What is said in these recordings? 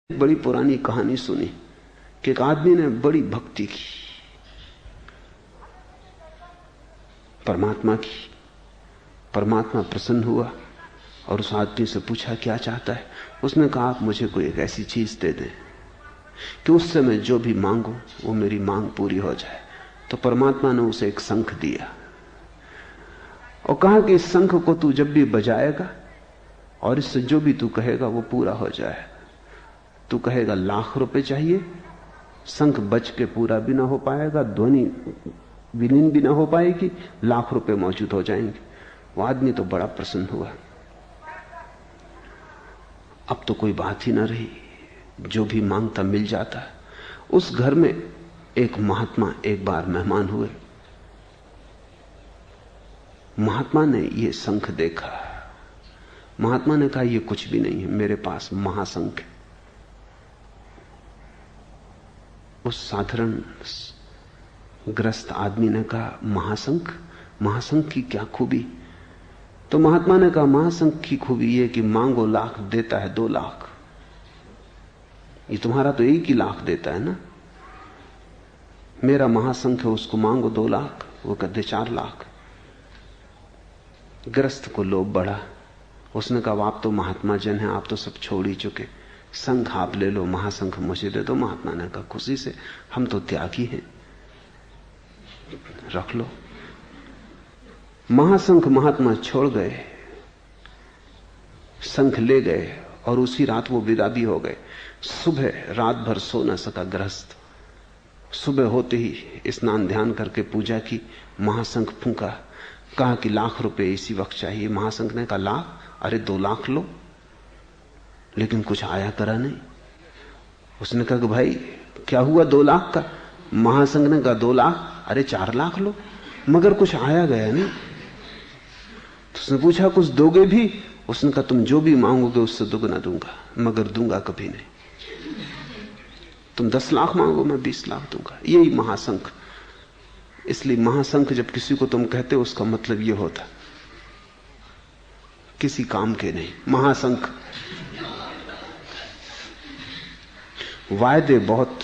एक बड़ी पुरानी कहानी सुनी कि एक आदमी ने बड़ी भक्ति की परमात्मा की। परमात्मा प्रसन्न हुआ और उस आदमी से पूछा क्या चाहता है। उसने कहा आप मुझे कोई एक ऐसी चीज दे दें कि उससे मैं जो भी मांगू वो मेरी मांग पूरी हो जाए। तो परमात्मा ने उसे एक शंख दिया और कहा कि इस शंख को तू जब भी बजाएगा और इससे जो भी तू कहेगा वो पूरा हो जाए। तू कहेगा ₹1,00,000 चाहिए, शंख बज के पूरा भी ना हो पाएगा, ध्वनि विलीन भी ना हो पाएगी, ₹1,00,000 मौजूद हो जाएंगे। वो आदमी तो बड़ा प्रसन्न हुआ। अब तो कोई बात ही ना रही, जो भी मांगता मिल जाता। उस घर में एक महात्मा एक बार मेहमान हुए। महात्मा ने ये शंख देखा। महात्मा ने कहा ये कुछ भी नहीं है, मेरे पास महाशंख है। उस साधारण ग्रस्त आदमी ने कहा महाशंख, महाशंख की क्या खूबी? तो महात्मा ने कहा महाशंख की खूबी यह कि मांगो लाख देता है 2 लाख। ये तुम्हारा तो 1 ही लाख देता है ना। मेरा महाशंख है, उसको मांगो 2 लाख, वो कहते 4 लाख। ग्रस्त को लोभ बढ़ा। उसने कहा आप तो महात्मा जन हैं, आप तो सब छोड़ ही चुके, शंख आप ले लो, महाशंख मुझे दे दो। महात्मा ने कहा खुशी से, हम तो त्यागी हैं, रख लो। महाशंख महात्मा छोड़ गए, शंख ले गए और उसी रात वो विदा भी हो गए। सुबह रात भर सो न सका गृहस्थ। सुबह होते ही स्नान ध्यान करके पूजा की, महाशंख फूंका, कहा कि ₹1,00,000 इसी वक्त चाहिए। महाशंख ने कहा लाख? अरे 2 लाख लो। लेकिन कुछ आया करा नहीं। उसने कहा कि भाई क्या हुआ 2 लाख का? महाशंख ने कहा 2 लाख? अरे 4 लाख लो। मगर कुछ आया गया नहीं। तो उसने पूछा कुछ दोगे भी? उसने कहा तुम जो भी मांगोगे उससे दुगना दूंगा, मगर दूंगा कभी नहीं। तुम 10 लाख मांगो, मैं 20 लाख दूंगा। यही महाशंख। इसलिए महाशंख जब किसी को तुम कहते हो उसका मतलब यह होता किसी काम के नहीं। महाशंख वायदे बहुत,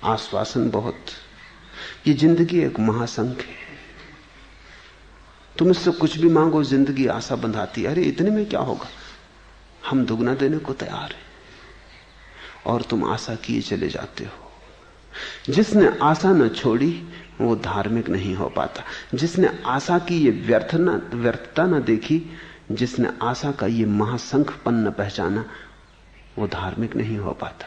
आश्वासन बहुत। ये जिंदगी एक महाशंख है। तुम इससे कुछ भी मांगो, जिंदगी आशा बंधाती। अरे इतने में क्या होगा, हम दुगना देने को तैयार हैं, और तुम आशा किए चले जाते हो। जिसने आशा न छोड़ी वो धार्मिक नहीं हो पाता। जिसने आशा की ये व्यर्थता न देखी, जिसने आशा का ये महाशंखपन न पहचाना, वो धार्मिक नहीं हो पाता।